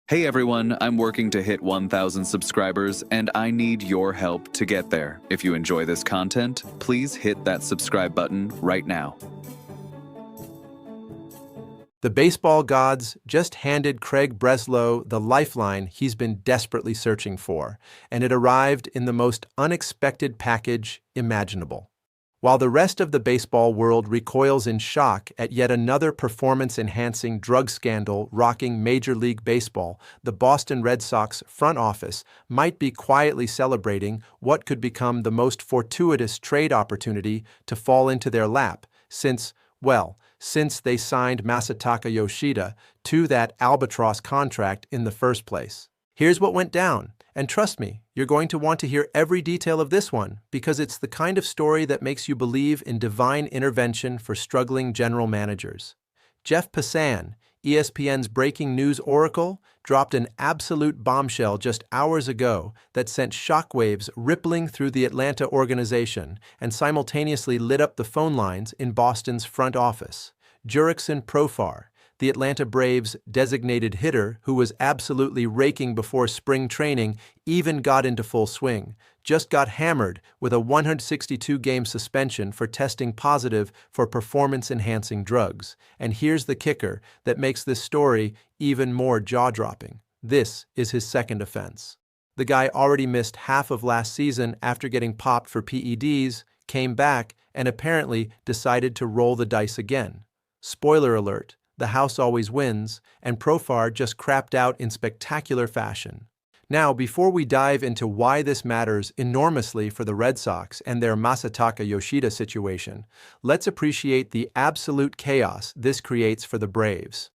Hey everyone, I'm working to hit 1,000 subscribers and I need your help to get there. If you enjoy this content, please hit that subscribe button right now. The baseball gods just handed Craig Breslow the lifeline he's been desperately searching for, and it arrived in the most unexpected package imaginable. While the rest of the baseball world recoils in shock at yet another performance-enhancing drug scandal rocking Major League Baseball, the Boston Red Sox front office might be quietly celebrating what could become the most fortuitous trade opportunity to fall into their lap since they signed Masataka Yoshida to that albatross contract in the first place. Here's what went down. And trust me, you're going to want to hear every detail of this one because it's the kind of story that makes you believe in divine intervention for struggling general managers. Jeff Passan, ESPN's breaking news oracle, dropped an absolute bombshell just hours ago that sent shockwaves rippling through the Atlanta organization and simultaneously lit up the phone lines in Boston's front office. Jurickson Profar, the Atlanta Braves' designated hitter who was absolutely raking before spring training, even got into full swing, just got hammered with a 162-game suspension for testing positive for performance-enhancing drugs. And here's the kicker that makes this story even more jaw-dropping. This is his second offense. The guy already missed half of last season after getting popped for PEDs, came back, and apparently decided to roll the dice again. Spoiler alert. The house always wins, and Profar just crapped out in spectacular fashion. Now, before we dive into why this matters enormously for the Red Sox and their Masataka Yoshida situation, let's appreciate the absolute chaos this creates for the Braves.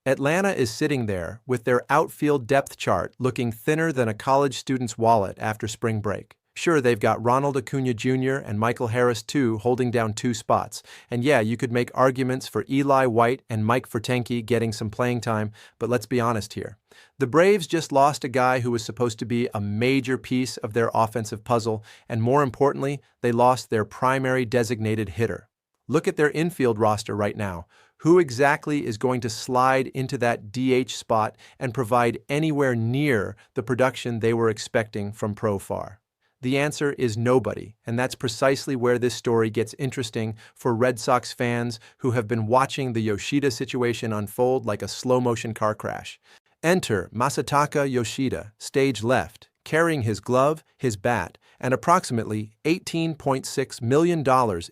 Atlanta is sitting there with their outfield depth chart looking thinner than a college student's wallet after spring break. Sure, they've got Ronald Acuna Jr. and Michael Harris too holding down two spots. And yeah, you could make arguments for Eli White and Mike Fertenke getting some playing time, but let's be honest here. The Braves just lost a guy who was supposed to be a major piece of their offensive puzzle, and more importantly, they lost their primary designated hitter. Look at their infield roster right now. Who exactly is going to slide into that DH spot and provide anywhere near the production they were expecting from Profar? The answer is nobody, and that's precisely where this story gets interesting for Red Sox fans who have been watching the Yoshida situation unfold like a slow-motion car crash. Enter Masataka Yoshida, stage left, carrying his glove, his bat, and approximately $18.6 million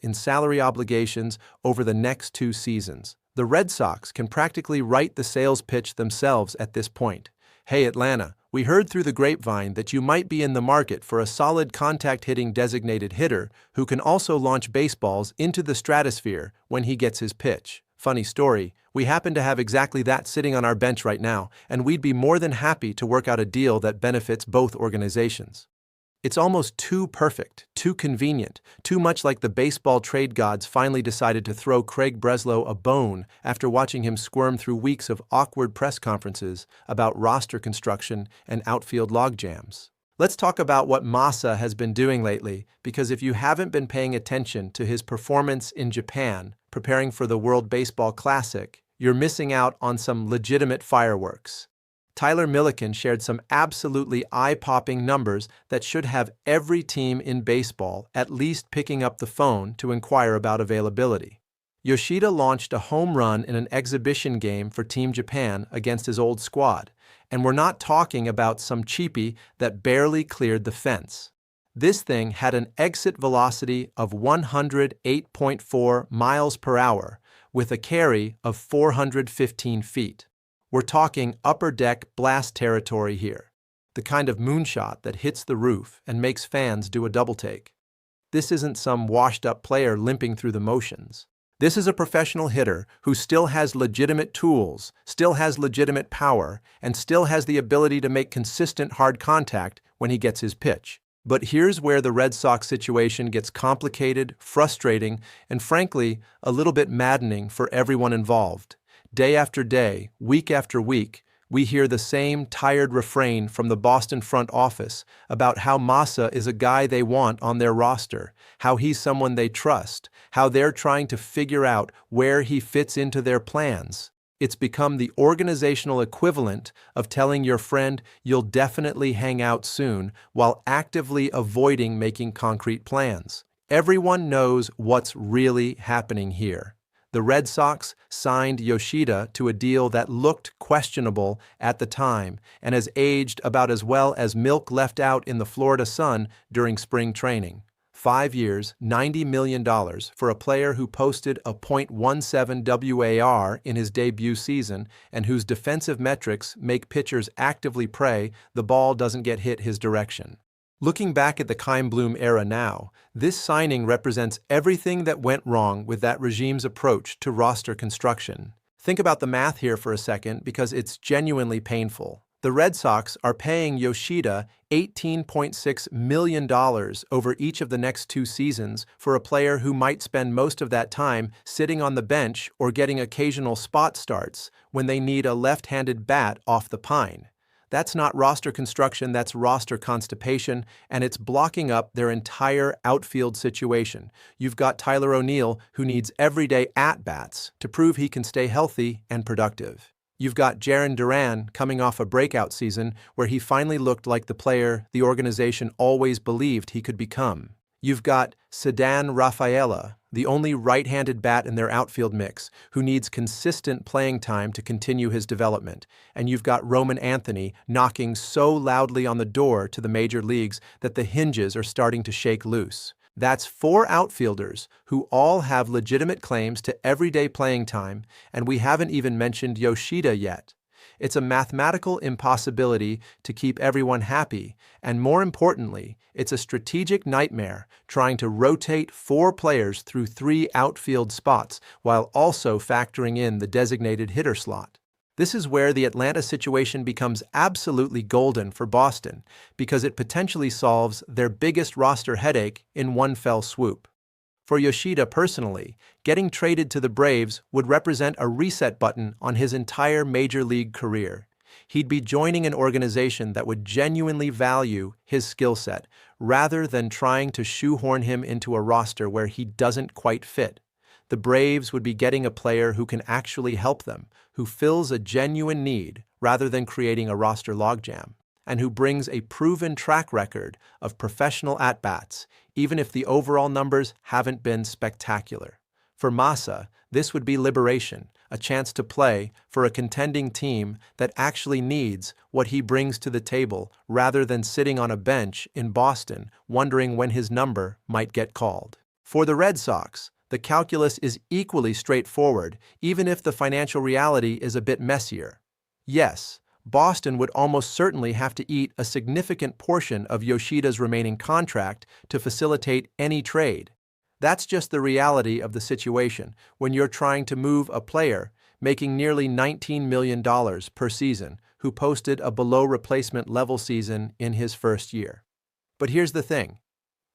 in salary obligations over the next 2 seasons. The Red Sox can practically write the sales pitch themselves at this point. Hey Atlanta, we heard through the grapevine that you might be in the market for a solid contact-hitting designated hitter who can also launch baseballs into the stratosphere when he gets his pitch. Funny story, we happen to have exactly that sitting on our bench right now, and we'd be more than happy to work out a deal that benefits both organizations. It's almost too perfect, too convenient, too much like the baseball trade gods finally decided to throw Craig Breslow a bone after watching him squirm through weeks of awkward press conferences about roster construction and outfield logjams. Let's talk about what Masa has been doing lately, because if you haven't been paying attention to his performance in Japan, preparing for the World Baseball Classic, you're missing out on some legitimate fireworks. Tyler Milliken shared some absolutely eye-popping numbers that should have every team in baseball at least picking up the phone to inquire about availability. Yoshida launched a home run in an exhibition game for Team Japan against his old squad, and we're not talking about some cheapie that barely cleared the fence. This thing had an exit velocity of 108.4 miles per hour with a carry of 415 feet. We're talking upper deck blast territory here, the kind of moonshot that hits the roof and makes fans do a double take. This isn't some washed-up player limping through the motions. This is a professional hitter who still has legitimate tools, still has legitimate power, and still has the ability to make consistent hard contact when he gets his pitch. But here's where the Red Sox situation gets complicated, frustrating, and frankly, a little bit maddening for everyone involved. Day after day, week after week, we hear the same tired refrain from the Boston front office about how Masa is a guy they want on their roster, how he's someone they trust, how they're trying to figure out where he fits into their plans. It's become the organizational equivalent of telling your friend you'll definitely hang out soon while actively avoiding making concrete plans. Everyone knows what's really happening here. The Red Sox signed Yoshida to a deal that looked questionable at the time and has aged about as well as milk left out in the Florida sun during spring training. 5 years, $90 million for a player who posted a .17 WAR in his debut season and whose defensive metrics make pitchers actively pray the ball doesn't get hit his direction. Looking back at the Chaim Bloom era now, this signing represents everything that went wrong with that regime's approach to roster construction. Think about the math here for a second because it's genuinely painful. The Red Sox are paying Yoshida $18.6 million over each of the next 2 seasons for a player who might spend most of that time sitting on the bench or getting occasional spot starts when they need a left-handed bat off the pine. That's not roster construction, that's roster constipation, and it's blocking up their entire outfield situation. You've got Tyler O'Neill, who needs everyday at-bats to prove he can stay healthy and productive. You've got Jarren Duran coming off a breakout season where he finally looked like the player the organization always believed he could become. You've got Ceddanne Rafaela, the only right-handed bat in their outfield mix, who needs consistent playing time to continue his development. And you've got Roman Anthony knocking so loudly on the door to the major leagues that the hinges are starting to shake loose. That's 4 outfielders who all have legitimate claims to everyday playing time, and we haven't even mentioned Yoshida yet. It's a mathematical impossibility to keep everyone happy, and more importantly, it's a strategic nightmare trying to rotate 4 players through 3 outfield spots while also factoring in the designated hitter slot. This is where the Atlanta situation becomes absolutely golden for Boston because it potentially solves their biggest roster headache in one fell swoop. For Yoshida personally, getting traded to the Braves would represent a reset button on his entire major league career. He'd be joining an organization that would genuinely value his skill set, rather than trying to shoehorn him into a roster where he doesn't quite fit. The Braves would be getting a player who can actually help them, who fills a genuine need rather than creating a roster logjam, and who brings a proven track record of professional at-bats, even if the overall numbers haven't been spectacular. For Masa, this would be liberation, a chance to play for a contending team that actually needs what he brings to the table rather than sitting on a bench in Boston wondering when his number might get called. For the Red Sox, the calculus is equally straightforward, even if the financial reality is a bit messier. Yes, Boston would almost certainly have to eat a significant portion of Yoshida's remaining contract to facilitate any trade. That's just the reality of the situation when you're trying to move a player making nearly $19 million per season who posted a below-replacement level season in his first year. But here's the thing.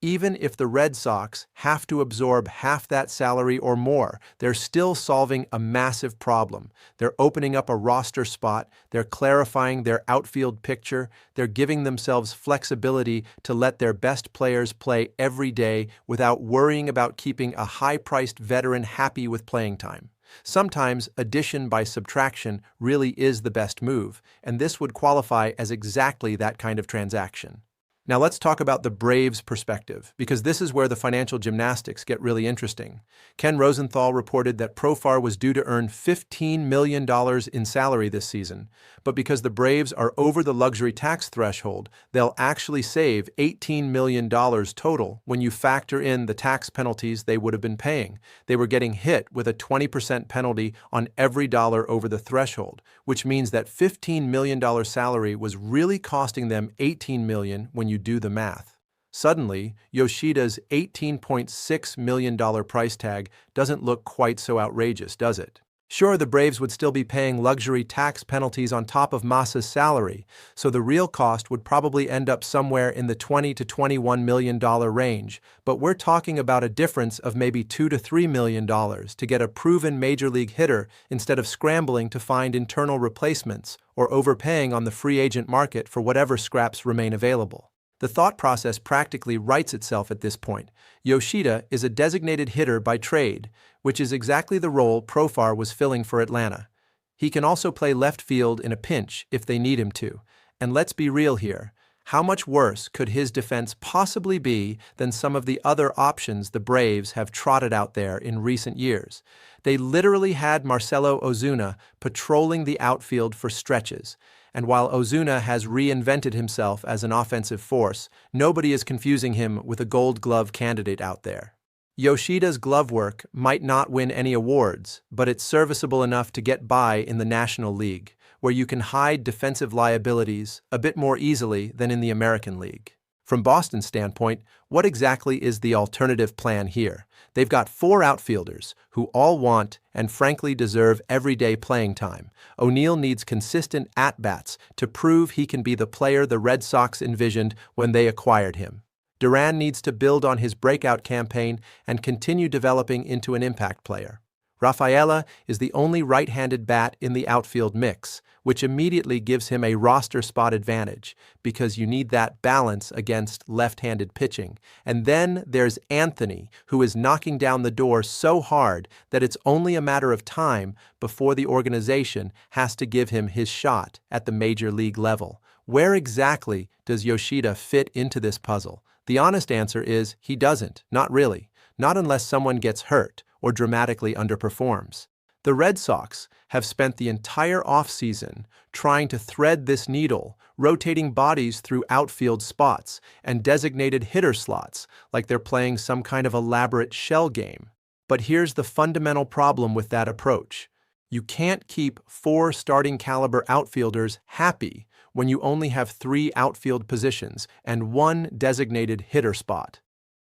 Even if the Red Sox have to absorb half that salary or more, they're still solving a massive problem. They're opening up a roster spot, they're clarifying their outfield picture, they're giving themselves flexibility to let their best players play every day without worrying about keeping a high-priced veteran happy with playing time. Sometimes addition by subtraction really is the best move, and this would qualify as exactly that kind of transaction. Now let's talk about the Braves' perspective, because this is where the financial gymnastics get really interesting. Ken Rosenthal reported that Profar was due to earn $15 million in salary this season, but because the Braves are over the luxury tax threshold, they'll actually save $18 million total when you factor in the tax penalties they would have been paying. They were getting hit with a 20% penalty on every dollar over the threshold, which means that $15 million salary was really costing them $18 million when you do the math. Suddenly, Yoshida's $18.6 million price tag doesn't look quite so outrageous, does it? Sure, the Braves would still be paying luxury tax penalties on top of Masa's salary, so the real cost would probably end up somewhere in the $20 to $21 million range, but we're talking about a difference of maybe $2 to $3 million to get a proven major league hitter instead of scrambling to find internal replacements or overpaying on the free agent market for whatever scraps remain available. The thought process practically writes itself at this point. Yoshida is a designated hitter by trade, which is exactly the role Profar was filling for Atlanta. He can also play left field in a pinch if they need him to. And let's be real here. How much worse could his defense possibly be than some of the other options the Braves have trotted out there in recent years? They literally had Marcelo Ozuna patrolling the outfield for stretches. And while Ozuna has reinvented himself as an offensive force, nobody is confusing him with a Gold Glove candidate out there. Yoshida's glove work might not win any awards, but it's serviceable enough to get by in the National League, where you can hide defensive liabilities a bit more easily than in the American League. From Boston's standpoint, what exactly is the alternative plan here? They've got 4 outfielders who all want and frankly deserve everyday playing time. O'Neill needs consistent at-bats to prove he can be the player the Red Sox envisioned when they acquired him. Duran needs to build on his breakout campaign and continue developing into an impact player. Rafaela is the only right-handed bat in the outfield mix, which immediately gives him a roster spot advantage because you need that balance against left-handed pitching. And then there's Anthony, who is knocking down the door so hard that it's only a matter of time before the organization has to give him his shot at the major league level. Where exactly does Yoshida fit into this puzzle? The honest answer is he doesn't, not really, not unless someone gets hurt or dramatically underperforms. The Red Sox have spent the entire offseason trying to thread this needle, rotating bodies through outfield spots and designated hitter slots like they're playing some kind of elaborate shell game. But here's the fundamental problem with that approach. You can't keep 4 starting caliber outfielders happy when you only have 3 outfield positions and 1 designated hitter spot.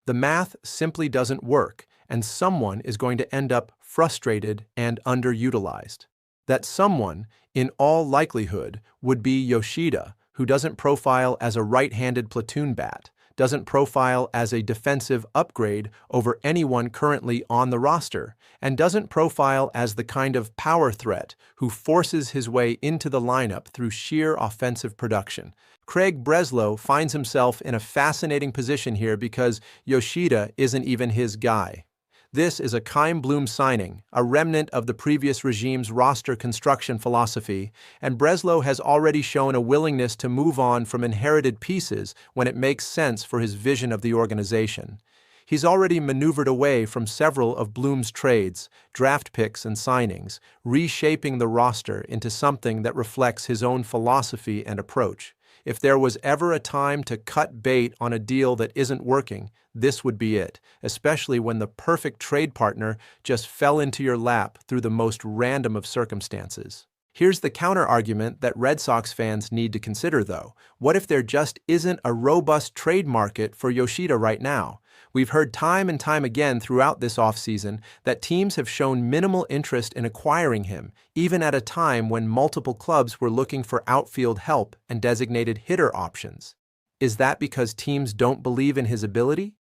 The math simply doesn't work, and someone is going to end up frustrated and underutilized. That someone, in all likelihood, would be Yoshida, who doesn't profile as a right-handed platoon bat, doesn't profile as a defensive upgrade over anyone currently on the roster, and doesn't profile as the kind of power threat who forces his way into the lineup through sheer offensive production. Craig Breslow finds himself in a fascinating position here because Yoshida isn't even his guy. This is a Chaim Bloom signing, a remnant of the previous regime's roster construction philosophy, and Breslow has already shown a willingness to move on from inherited pieces when it makes sense for his vision of the organization. He's already maneuvered away from several of Bloom's trades, draft picks and signings, reshaping the roster into something that reflects his own philosophy and approach. If there was ever a time to cut bait on a deal that isn't working, this would be it, especially when the perfect trade partner just fell into your lap through the most random of circumstances. Here's the counter-argument that Red Sox fans need to consider, though. What if there just isn't a robust trade market for Yoshida right now? We've heard time and time again throughout this offseason that teams have shown minimal interest in acquiring him, even at a time when multiple clubs were looking for outfield help and designated hitter options. Is that because teams don't believe in his ability?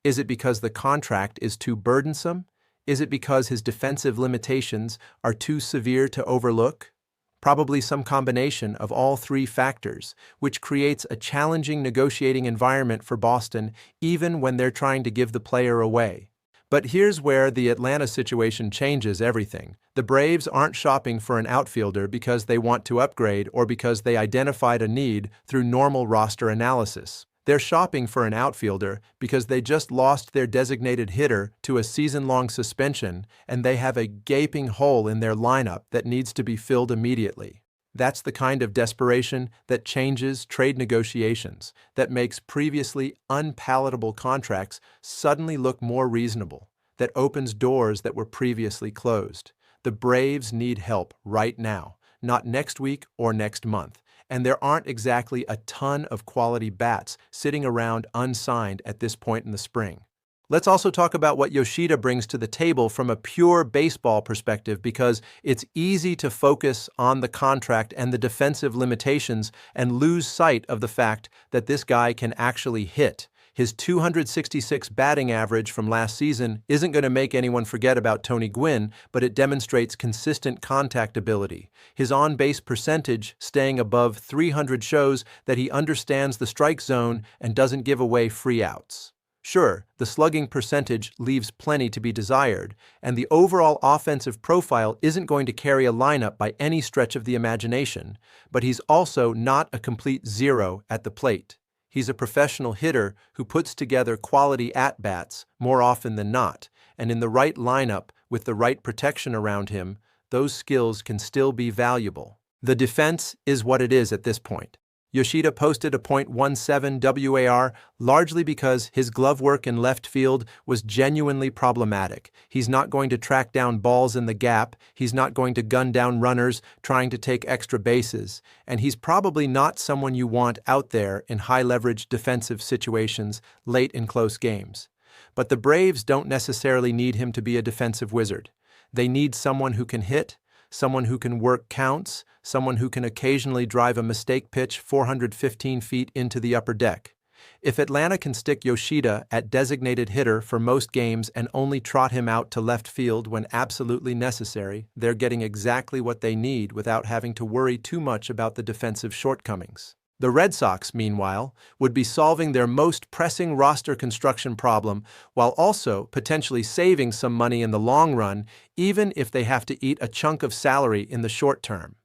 Is it because the contract is too burdensome? Is it because his defensive limitations are too severe to overlook? Probably some combination of all 3 factors, which creates a challenging negotiating environment for Boston even when they're trying to give the player away. But here's where the Atlanta situation changes everything. The Braves aren't shopping for an outfielder because they want to upgrade or because they identified a need through normal roster analysis. They're shopping for an outfielder because they just lost their designated hitter to a season-long suspension and they have a gaping hole in their lineup that needs to be filled immediately. That's the kind of desperation that changes trade negotiations, that makes previously unpalatable contracts suddenly look more reasonable, that opens doors that were previously closed. The Braves need help right now, not next week or next month. And there aren't exactly a ton of quality bats sitting around unsigned at this point in the spring. Let's also talk about what Yoshida brings to the table from a pure baseball perspective, because it's easy to focus on the contract and the defensive limitations and lose sight of the fact that this guy can actually hit. His 266 batting average from last season isn't going to make anyone forget about Tony Gwynn, but it demonstrates consistent contact ability. His on-base percentage staying above 300 shows that he understands the strike zone and doesn't give away free outs. Sure, the slugging percentage leaves plenty to be desired, and the overall offensive profile isn't going to carry a lineup by any stretch of the imagination, but he's also not a complete zero at the plate. He's a professional hitter who puts together quality at-bats more often than not, and in the right lineup with the right protection around him, those skills can still be valuable. The defense is what it is at this point. Yoshida posted a .17 WAR largely because his glove work in left field was genuinely problematic. He's not going to track down balls in the gap, he's not going to gun down runners trying to take extra bases, and he's probably not someone you want out there in high-leverage defensive situations late in close games. But the Braves don't necessarily need him to be a defensive wizard. They need someone who can hit, someone who can work counts, someone who can occasionally drive a mistake pitch 415 feet into the upper deck. If Atlanta can stick Yoshida at designated hitter for most games and only trot him out to left field when absolutely necessary, they're getting exactly what they need without having to worry too much about the defensive shortcomings. The Red Sox, meanwhile, would be solving their most pressing roster construction problem while also potentially saving some money in the long run, even if they have to eat a chunk of salary in the short term.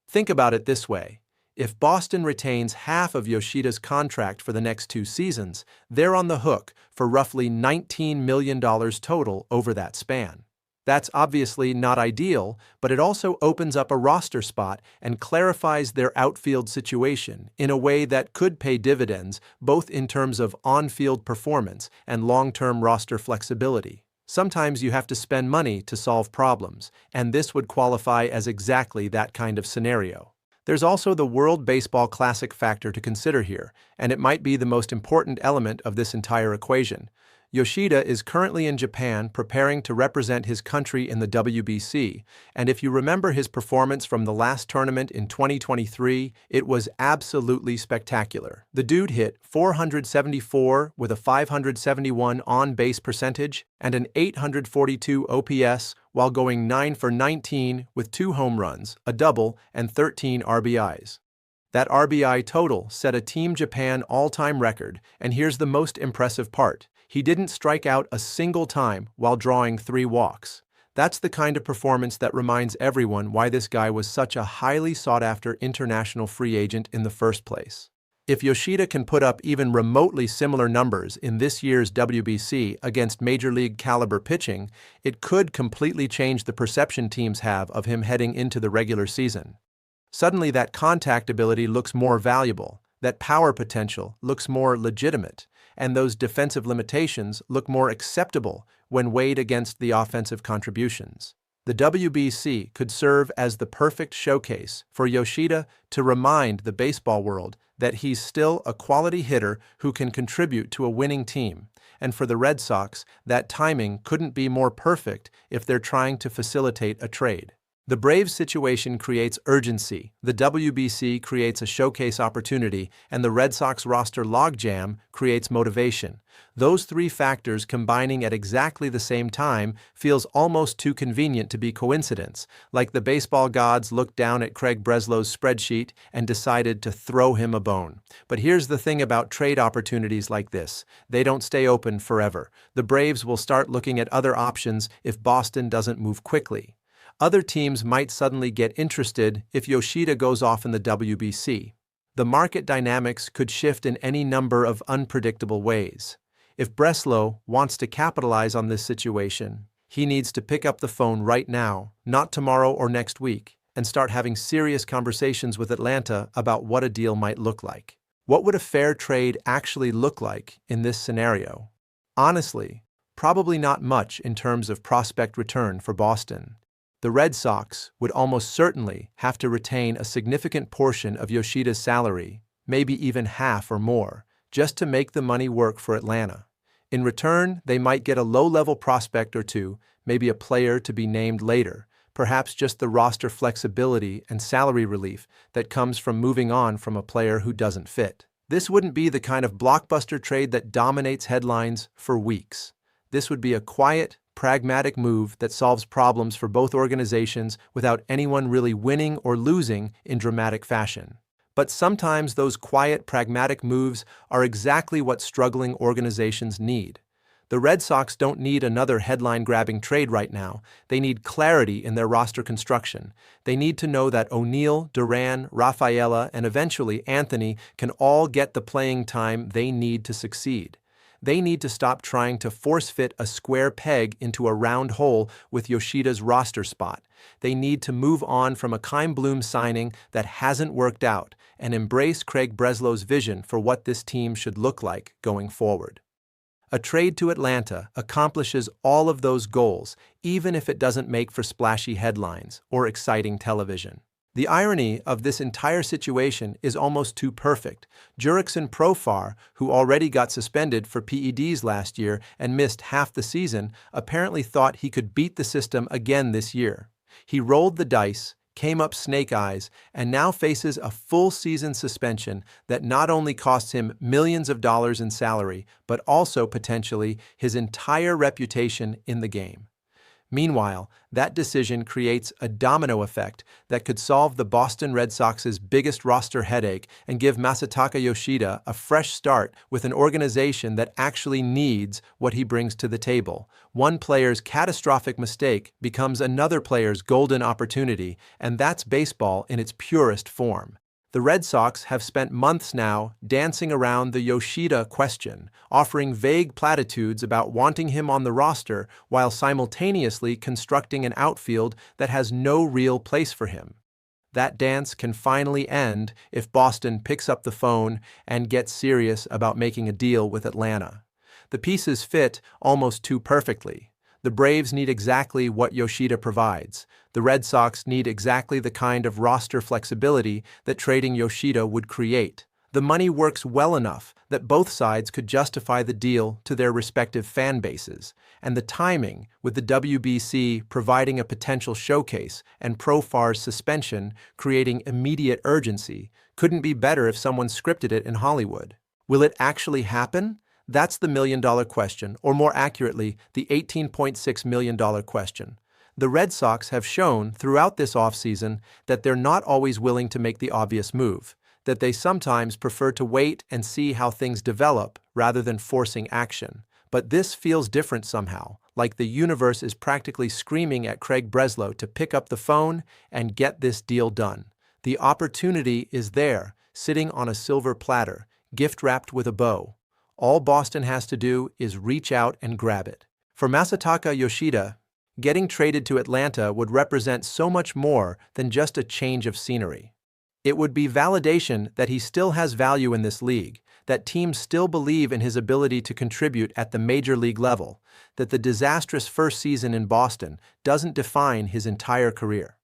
Think about it this way. If Boston retains half of Yoshida's contract for the next 2 seasons, they're on the hook for roughly $19 million total over that span. That's obviously not ideal, but it also opens up a roster spot and clarifies their outfield situation in a way that could pay dividends both in terms of on-field performance and long-term roster flexibility. Sometimes you have to spend money to solve problems, and this would qualify as exactly that kind of scenario. There's also the World Baseball Classic factor to consider here, and it might be the most important element of this entire equation. Yoshida is currently in Japan preparing to represent his country in the WBC, and if you remember his performance from the last tournament in 2023, it was absolutely spectacular. The dude hit .474 with a .571 on-base percentage and an .842 OPS while going 9 for 19 with 2 home runs, a double, and 13 RBIs. That RBI total set a Team Japan all-time record, and here's the most impressive part. He didn't strike out a single time while drawing 3 walks. That's the kind of performance that reminds everyone why this guy was such a highly sought-after international free agent in the first place. If Yoshida can put up even remotely similar numbers in this year's WBC against Major League caliber pitching, it could completely change the perception teams have of him heading into the regular season. Suddenly that contact ability looks more valuable, that power potential looks more legitimate, and those defensive limitations look more acceptable when weighed against the offensive contributions. The WBC could serve as the perfect showcase for Yoshida to remind the baseball world that he's still a quality hitter who can contribute to a winning team, and for the Red Sox, that timing couldn't be more perfect if they're trying to facilitate a trade. The Braves situation creates urgency, the WBC creates a showcase opportunity, and the Red Sox roster logjam creates motivation. Those 3 factors combining at exactly the same time feels almost too convenient to be coincidence, like the baseball gods looked down at Craig Breslow's spreadsheet and decided to throw him a bone. But here's the thing about trade opportunities like this. They don't stay open forever. The Braves will start looking at other options if Boston doesn't move quickly. Other teams might suddenly get interested if Yoshida goes off in the WBC. The market dynamics could shift in any number of unpredictable ways. If Breslow wants to capitalize on this situation, he needs to pick up the phone right now, not tomorrow or next week, and start having serious conversations with Atlanta about what a deal might look like. What would a fair trade actually look like in this scenario? Honestly, probably not much in terms of prospect return for Boston. The Red Sox would almost certainly have to retain a significant portion of Yoshida's salary, maybe even half or more, just to make the money work for Atlanta. In return, they might get a low-level prospect or two, maybe a player to be named later, perhaps just the roster flexibility and salary relief that comes from moving on from a player who doesn't fit. This wouldn't be the kind of blockbuster trade that dominates headlines for weeks. This would be a quiet, pragmatic move that solves problems for both organizations without anyone really winning or losing in dramatic fashion. But sometimes those quiet, pragmatic moves are exactly what struggling organizations need. The Red Sox don't need another headline-grabbing trade right now. They need clarity in their roster construction. They need to know that O'Neill, Duran, Rafaela, and eventually Anthony can all get the playing time they need to succeed. They need to stop trying to force-fit a square peg into a round hole with Yoshida's roster spot. They need to move on from a Chaim Bloom signing that hasn't worked out and embrace Craig Breslow's vision for what this team should look like going forward. A trade to Atlanta accomplishes all of those goals, even if it doesn't make for splashy headlines or exciting television. The irony of this entire situation is almost too perfect. Jurickson Profar, who already got suspended for PEDs last year and missed half the season, apparently thought he could beat the system again this year. He rolled the dice, came up snake eyes, and now faces a full season suspension that not only costs him millions of dollars in salary, but also potentially his entire reputation in the game. Meanwhile, that decision creates a domino effect that could solve the Boston Red Sox's biggest roster headache and give Masataka Yoshida a fresh start with an organization that actually needs what he brings to the table. One player's catastrophic mistake becomes another player's golden opportunity, and that's baseball in its purest form. The Red Sox have spent months now dancing around the Yoshida question, offering vague platitudes about wanting him on the roster while simultaneously constructing an outfield that has no real place for him. That dance can finally end if Boston picks up the phone and gets serious about making a deal with Atlanta. The pieces fit almost too perfectly. The Braves need exactly what Yoshida provides. The Red Sox need exactly the kind of roster flexibility that trading Yoshida would create. The money works well enough that both sides could justify the deal to their respective fan bases, and the timing, with the WBC providing a potential showcase and Profar's suspension creating immediate urgency, couldn't be better if someone scripted it in Hollywood. Will it actually happen? That's the million-dollar question, or more accurately, the $18.6 million question. The Red Sox have shown throughout this offseason that they're not always willing to make the obvious move, that they sometimes prefer to wait and see how things develop rather than forcing action. But this feels different somehow, like the universe is practically screaming at Craig Breslow to pick up the phone and get this deal done. The opportunity is there, sitting on a silver platter, gift-wrapped with a bow. All Boston has to do is reach out and grab it. For Masataka Yoshida, getting traded to Atlanta would represent so much more than just a change of scenery. It would be validation that he still has value in this league, that teams still believe in his ability to contribute at the major league level, that the disastrous first season in Boston doesn't define his entire career.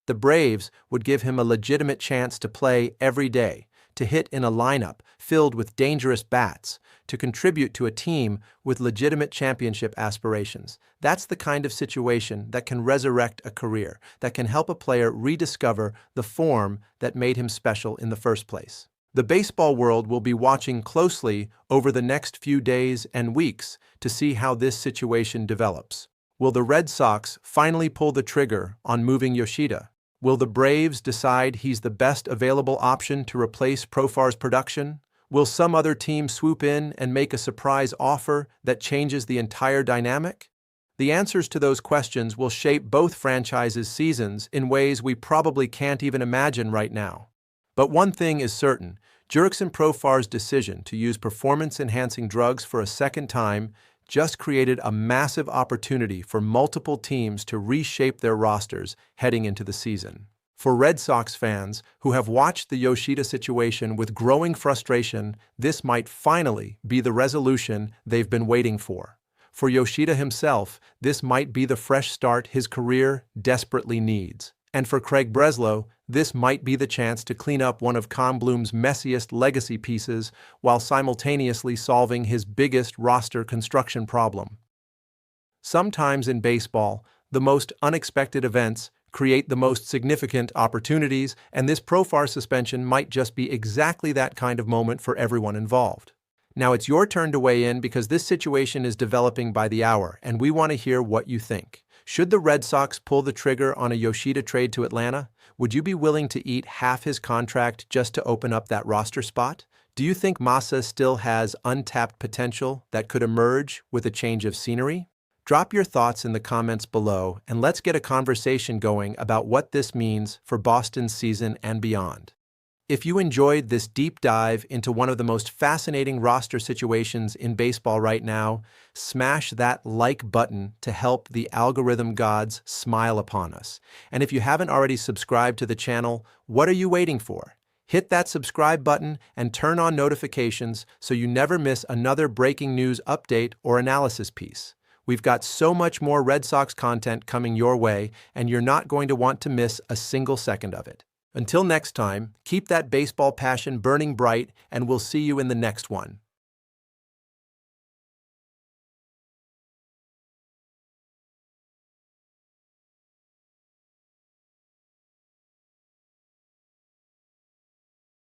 The Braves would give him a legitimate chance to play every day, to hit in a lineup filled with dangerous bats, to contribute to a team with legitimate championship aspirations. That's the kind of situation that can resurrect a career, that can help a player rediscover the form that made him special in the first place. The baseball world will be watching closely over the next few days and weeks to see how this situation develops. Will the Red Sox finally pull the trigger on moving Yoshida? Will the Braves decide he's the best available option to replace Profar's production? Will some other team swoop in and make a surprise offer that changes the entire dynamic? The answers to those questions will shape both franchises' seasons in ways we probably can't even imagine right now. But one thing is certain, Jurickson Profar's decision to use performance-enhancing drugs for a second time just created a massive opportunity for multiple teams to reshape their rosters heading into the season. For Red Sox fans who have watched the Yoshida situation with growing frustration, this might finally be the resolution they've been waiting for. For Yoshida himself, this might be the fresh start his career desperately needs. And for Craig Breslow, this might be the chance to clean up one of Chaim Bloom's messiest legacy pieces while simultaneously solving his biggest roster construction problem. Sometimes in baseball, the most unexpected events create the most significant opportunities, and this Profar suspension might just be exactly that kind of moment for everyone involved. Now it's your turn to weigh in because this situation is developing by the hour, and we want to hear what you think. Should the Red Sox pull the trigger on a Yoshida trade to Atlanta? Would you be willing to eat half his contract just to open up that roster spot? Do you think Masa still has untapped potential that could emerge with a change of scenery? Drop your thoughts in the comments below, and let's get a conversation going about what this means for Boston's season and beyond. If you enjoyed this deep dive into one of the most fascinating roster situations in baseball right now, smash that like button to help the algorithm gods smile upon us. And if you haven't already subscribed to the channel, what are you waiting for? Hit that subscribe button and turn on notifications so you never miss another breaking news update or analysis piece. We've got so much more Red Sox content coming your way, and you're not going to want to miss a single second of it. Until next time, keep that baseball passion burning bright, and we'll see you in the next one.